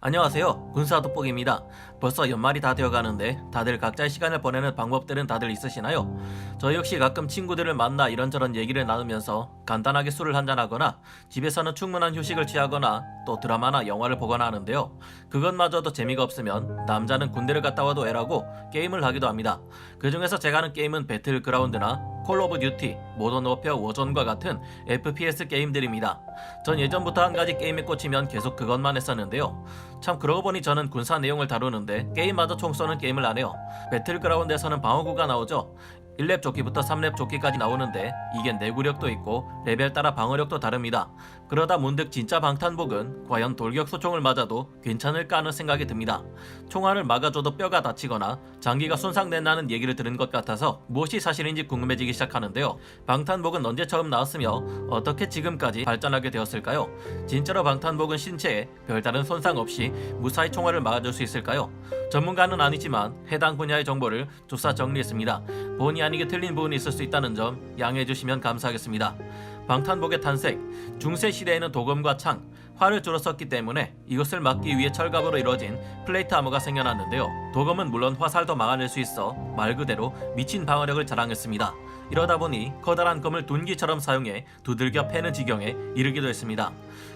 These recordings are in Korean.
안녕하세요. 군사돋보기입니다. 벌써 연말이 다 되어가는데 다들 각자의 시간을 보내는 방법들은 다들 있으시나요? 저 역시 가끔 친구들을 만나 이런저런 얘기를 나누면서 간단하게 술을 한잔하거나 집에서는 충분한 휴식을 취하거나 또 드라마나 영화를 보거나 하는데요. 그것마저도 재미가 없으면 남자는 군대를 갔다 와도 애라고 게임을 하기도 합니다. 그 중에서 제가 하는 게임은 배틀그라운드나 콜 오브 듀티, 모던 워페어 워존과 같은 FPS 게임들입니다. 전 예전부터 한 가지 게임에 꽂히면 계속 그것만 했었는데요. 참 그러고 보니 저는 군사 내용을 다루는데 게임마저 총 쏘는 게임을 안 해요. 배틀그라운드에서는 방어구가 나오죠. 1렙 조끼부터 3렙 조끼까지 나오는데 이게 내구력도 있고 레벨 따라 방어력도 다릅니다. 그러다 문득 진짜 방탄복은 과연 돌격 소총을 맞아도 괜찮을까 하는 생각이 듭니다. 총알을 막아줘도 뼈가 다치거나 장기가 손상된다는 얘기를 들은 것 같아서 무엇이 사실인지 궁금해지기 시작하는데요. 방탄복은 언제 처음 나왔으며 어떻게 지금까지 발전하게 되었을까요? 진짜로 방탄복은 신체에 별다른 손상 없이 무사히 총알을 막아줄 수 있을까요? 전문가는 아니지만 해당 분야의 정보를 조사 정리했습니다. 본의 아니게 틀린 부분이 있을 수 있다는 점 양해해 주시면 감사하겠습니다. 방탄복의 탄생, 중세 시대에는 도검과 창, 활을 주로 썼기 때문에 이것을 막기 위해 철갑으로 이루어진 플레이트 아머가 생겨났는데요. 도검은 물론 화살도 막아낼 수 있어 말 그대로 미친 방어력을 자랑했습니다. 이러다 보니 커다란 검을 둔기처럼 사용해 두들겨 패는 지경에 이르기도 했습니다.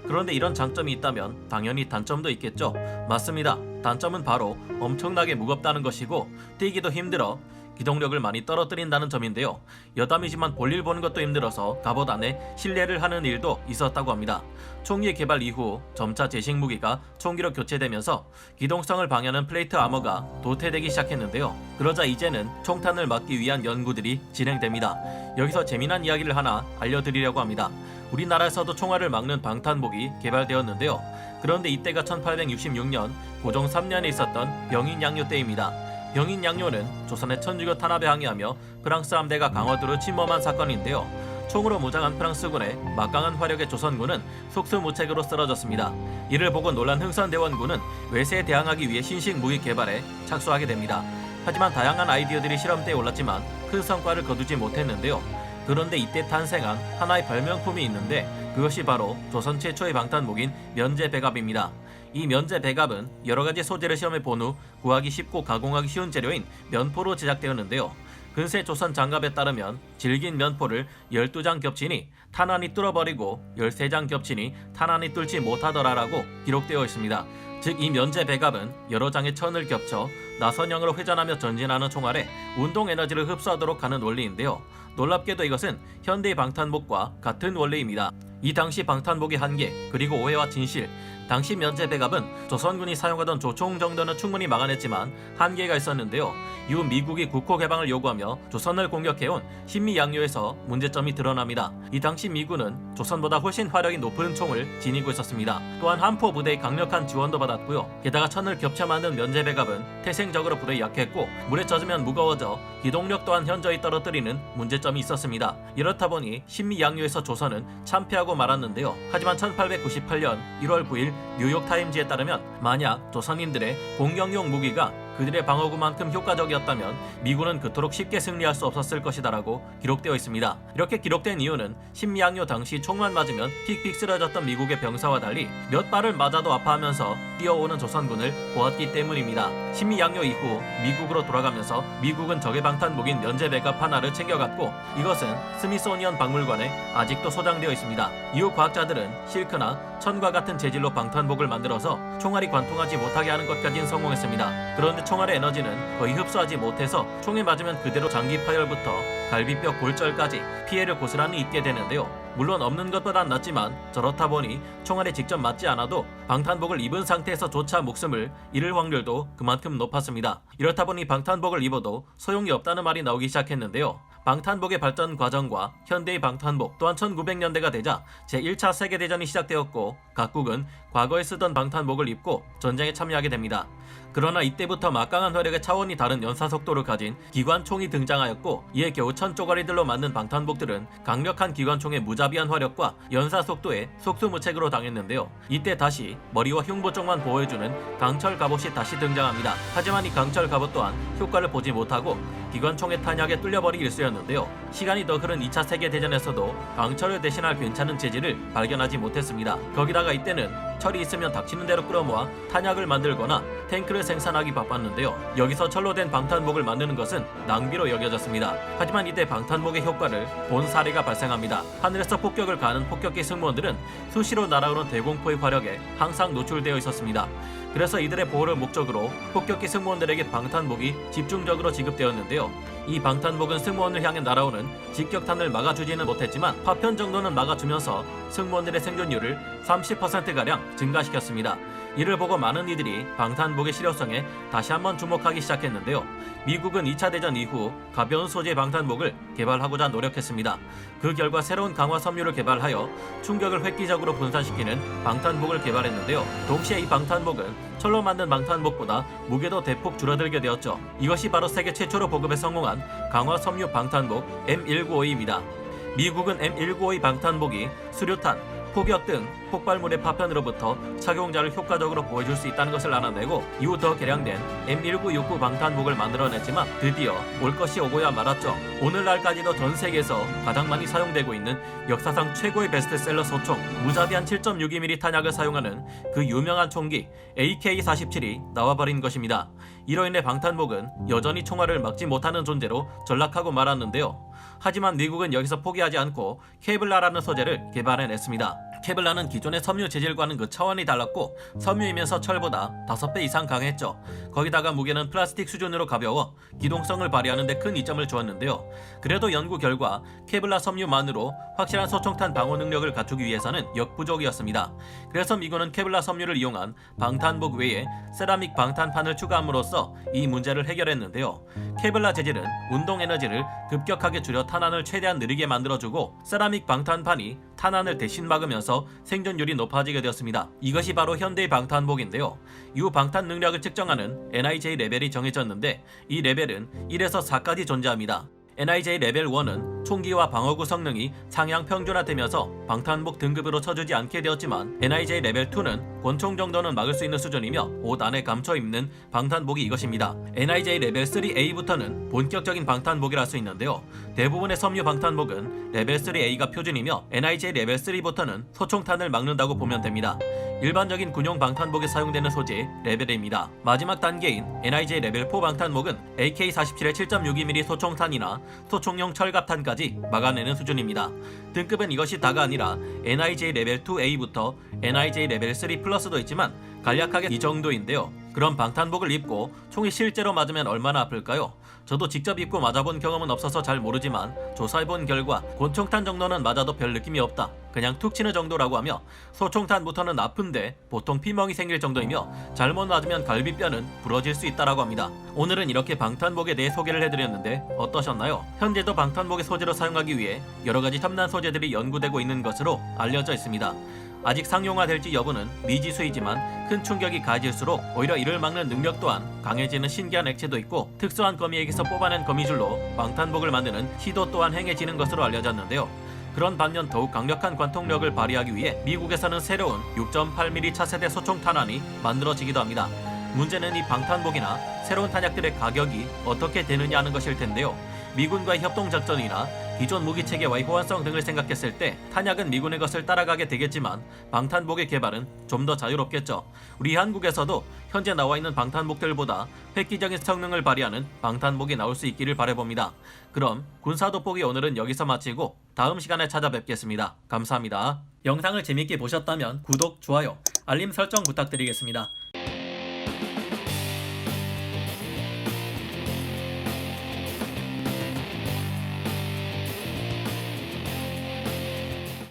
그런데 이런 장점이 있다면 당연히 단점도 있겠죠. 맞습니다. 단점은 바로 엄청나게 무겁다는 것이고 뛰기도 힘들어 기동력을 많이 떨어뜨린다는 점인데요. 여담이지만 볼일 보는 것도 힘들어서 갑옷 안에 실내를 하는 일도 있었다고 합니다. 총기 개발 이후 점차 제식 무기가 총기로 교체되면서 기동성을 방해하는 플레이트 아머가 도태되기 시작했는데요. 그러자 이제는 총탄을 막기 위한 연구들이 진행됩니다. 여기서 재미난 이야기를 하나 알려드리려고 합니다. 우리나라에서도 총알을 막는 방탄복이 개발되었는데요. 그런데 이때가 1866년 고종 3년에 있었던 병인양요 때입니다. 병인양요는 조선의 천주교 탄압에 항의하며 프랑스 함대가 강화도를 침범한 사건인데요. 총으로 무장한 프랑스군의 막강한 화력의 조선군은 속수무책으로 쓰러졌습니다. 이를 보고 놀란 흥선대원군은 외세에 대항하기 위해 신식 무기 개발에 착수하게 됩니다. 하지만 다양한 아이디어들이 시험대에 올랐지만 큰 성과를 거두지 못했는데요. 그런데 이때 탄생한 하나의 발명품이 있는데 그것이 바로 조선 최초의 방탄복인 면제배갑입니다. 이 면제배갑은 여러가지 소재를 시험해 본 후 구하기 쉽고 가공하기 쉬운 재료인 면포로 제작되었는데요. 근세 조선 장갑에 따르면 질긴 면포를 12장 겹치니 탄환이 뚫어버리고 13장 겹치니 탄환이 뚫지 못하더라라고 기록되어 있습니다. 즉 이 면제배갑은 여러 장의 천을 겹쳐 나선형으로 회전하며 전진하는 총알에 운동 에너지를 흡수하도록 하는 원리인데요. 놀랍게도 이것은 현대의 방탄복과 같은 원리입니다. 이 당시 방탄복의 한계 그리고 오해와 진실, 당시 면제배갑은 조선군이 사용하던 조총 정도는 충분히 막아냈지만 한계가 있었는데요. 이후 미국이 국호 개방을 요구하며 조선을 공격해온 신미양요에서 문제점이 드러납니다. 이 당시 미군은 조선보다 훨씬 화력이 높은 총을 지니고 있었습니다. 또한 한포 부대의 강력한 지원도 받았고요. 게다가 천을 겹쳐 만든 면제배갑은 태생적으로 불에 약했고 물에 젖으면 무거워져 기동력 또한 현저히 떨어뜨리는 문제점이 있었습니다. 이렇다 보니 신미양요에서 조선은 참패하고 말았는데요. 하지만 1898년 1월 9일 뉴욕타임즈에 따르면 만약 조선인들의 공격용 무기가 그들의 방어구만큼 효과적이었다면 미군은 그토록 쉽게 승리할 수 없었을 것이다라고 기록되어 있습니다. 이렇게 기록된 이유는 신미양요 당시 총만 맞으면 픽픽 쓰러졌던 미국의 병사와 달리 몇 발을 맞아도 아파하면서 뛰어오는 조선군을 보았기 때문입니다. 신미양요 이후 미국으로 돌아가면서 미국은 적의 방탄복인 면제배갑 하나를 챙겨갔고 이것은 스미소니언 박물관에 아직도 소장되어 있습니다. 이후 과학자들은 실크나 천과 같은 재질로 방탄복을 만들어서 총알이 관통하지 못하게 하는 것까지는 성공했습니다. 그런데 총알의 에너지는 거의 흡수하지 못해서 총에 맞으면 그대로 장기 파열부터 갈비뼈 골절까지 피해를 고스란히 입게 되는데요. 물론 없는 것보단 낫지만 저렇다 보니 총알에 직접 맞지 않아도 방탄복을 입은 상태에서조차 목숨을 잃을 확률도 그만큼 높았습니다. 이렇다 보니 방탄복을 입어도 소용이 없다는 말이 나오기 시작했는데요. 방탄복의 발전 과정과 현대의 방탄복 또한 1900년대가 되자 제1차 세계대전이 시작되었고 각국은 과거에 쓰던 방탄복을 입고 전쟁에 참여하게 됩니다. 그러나 이때부터 막강한 화력의 차원이 다른 연사 속도를 가진 기관총이 등장하였고 이에 겨우 천조가리들로 만든 방탄복들은 강력한 기관총의 무자비한 화력과 연사 속도에 속수무책으로 당했는데요. 이때 다시 머리와 흉부 쪽만 보호해주는 강철 갑옷이 다시 등장합니다. 하지만 이 강철 갑옷 또한 효과를 보지 못하고 기관총의 탄약에 뚫려버리기 일쑤였는데요. 시간이 더 흐른 2차 세계대전에서도 강철을 대신할 괜찮은 재질을 발견하지 못했습니다. 거기다가 게다가 이때는 철이 있으면 닥치는 대로 끌어모아 탄약을 만들거나 탱크를 생산하기 바빴는데요. 여기서 철로 된 방탄복을 만드는 것은 낭비로 여겨졌습니다. 하지만 이때 방탄복의 효과를 본 사례가 발생합니다. 하늘에서 폭격을 가하는 폭격기 승무원들은 수시로 날아오는 대공포의 화력에 항상 노출되어 있었습니다. 그래서 이들의 보호를 목적으로 폭격기 승무원들에게 방탄복이 집중적으로 지급되었는데요. 이 방탄복은 승무원을 향해 날아오는 직격탄을 막아주지는 못했지만 파편 정도는 막아주면서 승무원들의 생존율을 30%가량 증가시켰습니다. 이를 보고 많은 이들이 방탄복의 실효성에 다시 한번 주목하기 시작했는데요. 미국은 2차 대전 이후 가벼운 소재의 방탄복을 개발하고자 노력했습니다. 그 결과 새로운 강화 섬유를 개발하여 충격을 획기적으로 분산시키는 방탄복을 개발했는데요. 동시에 이 방탄복은 철로 만든 방탄복보다 무게도 대폭 줄어들게 되었죠. 이것이 바로 세계 최초로 보급에 성공한 강화 섬유 방탄복 M1952입니다. 미국은 M1952 방탄복이 수류탄, 폭격 등 폭발물의 파편으로부터 착용자를 효과적으로 보호해줄 수 있다는 것을 알아내고 이후 더 개량된 M1969 방탄복을 만들어냈지만 드디어 올 것이 오고야 말았죠. 오늘날까지도 전 세계에서 가장 많이 사용되고 있는 역사상 최고의 베스트셀러 소총 무자비한 7.62mm 탄약을 사용하는 그 유명한 총기 AK-47이 나와버린 것입니다. 이로 인해 방탄복은 여전히 총알을 막지 못하는 존재로 전락하고 말았는데요. 하지만 미국은 여기서 포기하지 않고 케블라라는 소재를 개발해냈습니다. 케블라는 기존의 섬유 재질과는 그 차원이 달랐고 섬유이면서 철보다 5배 이상 강했죠. 거기다가 무게는 플라스틱 수준으로 가벼워 기동성을 발휘하는 데 큰 이점을 주었는데요. 그래도 연구 결과 케블라 섬유만으로 확실한 소총탄 방어 능력을 갖추기 위해서는 역부족이었습니다. 그래서 미군은 케블라 섬유를 이용한 방탄복 외에 세라믹 방탄판을 추가함으로써 이 문제를 해결했는데요. 케블라 재질은 운동 에너지를 급격하게 줄여 탄환을 최대한 느리게 만들어주고 세라믹 방탄판이 탄환을 대신 막으면서 생존율이 높아지게 되었습니다. 이것이 바로 현대의 방탄복인데요. 이후 방탄 능력을 측정하는 NIJ 레벨이 정해졌는데 이 레벨은 1에서 4까지 존재합니다. NIJ 레벨 1은 총기와 방어구 성능이 상향 평준화되면서 방탄복 등급으로 쳐주지 않게 되었지만 NIJ 레벨 2는 권총 정도는 막을 수 있는 수준이며 옷 안에 감춰 입는 방탄복이 이것입니다. NIJ 레벨 3A부터는 본격적인 방탄복이라 할 수 있는데요. 대부분의 섬유 방탄복은 레벨 3A가 표준이며 NIJ 레벨 3부터는 소총탄을 막는다고 보면 됩니다. 일반적인 군용 방탄복에 사용되는 소재의 레벨입니다. 마지막 단계인 NIJ 레벨 4 방탄복은 AK-47의 7.62mm 소총탄이나 소총용 철갑탄까지 막아내는 수준입니다. 등급은 이것이 다가 아니라 NIJ 레벨 2A부터 NIJ 레벨 3 플러스도 있지만 간략하게 이 정도인데요. 그럼 방탄복을 입고 총이 실제로 맞으면 얼마나 아플까요? 저도 직접 입고 맞아본 경험은 없어서 잘 모르지만 조사해본 결과 권총탄 정도는 맞아도 별 느낌이 없다. 그냥 툭 치는 정도라고 하며 소총탄부터는 아픈데 보통 피멍이 생길 정도이며 잘못 맞으면 갈비뼈는 부러질 수 있다라고 합니다. 오늘은 이렇게 방탄복에 대해 소개를 해드렸는데 어떠셨나요? 현재도 방탄복의 소재로 사용하기 위해 여러가지 첨단 소재들이 연구되고 있는 것으로 알려져 있습니다. 아직 상용화될지 여부는 미지수이지만 큰 충격이 가해질수록 오히려 이를 막는 능력 또한 강해지는 신기한 액체도 있고 특수한 거미에게서 뽑아낸 거미줄로 방탄복을 만드는 시도 또한 행해지는 것으로 알려졌는데요. 그런 반면 더욱 강력한 관통력을 발휘하기 위해 미국에서는 새로운 6.8mm 차세대 소총 탄환이 만들어지기도 합니다. 문제는 이 방탄복이나 새로운 탄약들의 가격이 어떻게 되느냐 하는 것일 텐데요. 미군과의 협동작전이나 기존 무기체계와의 호환성 등을 생각했을 때 탄약은 미군의 것을 따라가게 되겠지만 방탄복의 개발은 좀 더 자유롭겠죠. 우리 한국에서도 현재 나와 있는 방탄복들보다 획기적인 성능을 발휘하는 방탄복이 나올 수 있기를 바라봅니다. 그럼 군사돋보기 오늘은 여기서 마치고 다음 시간에 찾아뵙겠습니다. 감사합니다. 영상을 재밌게 보셨다면 구독, 좋아요, 알림 설정 부탁드리겠습니다.